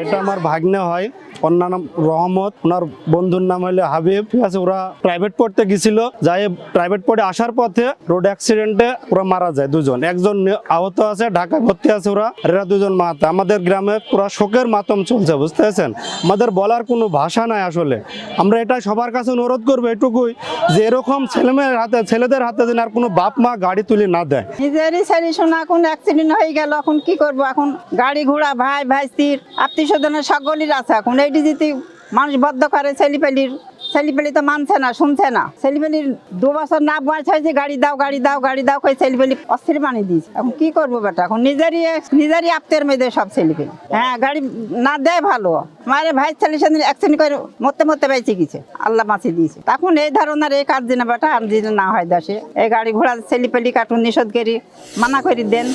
এটা আমার ভাগ্নে হয়, ওর নাম রহমত, ওনার বন্ধুর নাম হলো হাবিব। ঠিক আছে, ওরা প্রাইভেট পড়তে গেছিল, যাই প্রাইভেট পড়ে আসার পথে রোড অ্যাক্সিডেন্টে ওরা মারা যায় দুজন, একজন আহত আছে, ঢাকায় ভর্তি আছে ওরা, আর এরা দুজন মাতা। আমাদের গ্রামে পুরো শোকের মাতম চলছে, বুঝতে পারছেন। আমাদের বলার কোনো ভাষা নাই আসলে। আমরা এটা সবার কাছে অনুরোধ করবো এটুকুই, যে এরকম ছেলেদের হাতে যেন আর কোনো বাপ মা গাড়ি তুলে না দেয়। নিজেরই ছেলে শোনা এখন অ্যাক্সিডেন্ট হয়ে গেল, এখন কি করব? এখন গাড়ি ঘোড়া ভাই ভাইস্তির আত্মীয় স্বজনের সকলের আছে। এখন এই যদি মানুষ বদ্ধ করে ছেলেপেলি তো মানছে না, শুনছে না। ছেলেপেলির 2 বছর না বয়স হয়েছে গাড়ি দাও গাড়ি দাও গাড়ি দাও করে ছেলেপেলি অস্থির বানিয়ে দিয়েছে। এখন কি করবো বেটা? এখন নিজেরই আপ্তের মেয়েদের সব ছেলেপেলি। হ্যাঁ, গাড়ি না দেয় ভালো। মারে ভাই ছেলের সাথে অ্যাক্সিডেন্ট করে মরতে বেঁচে গেছে, আল্লাহ বাঁচিয়ে দিয়েছে। তখন এই ধরনের এই কাজ দিনে বেটা আর যদি না হয় দেশে এই গাড়ি ঘোড়া ছেলেপেলি কাটুন নিষেধ করি, মানা করে দেন।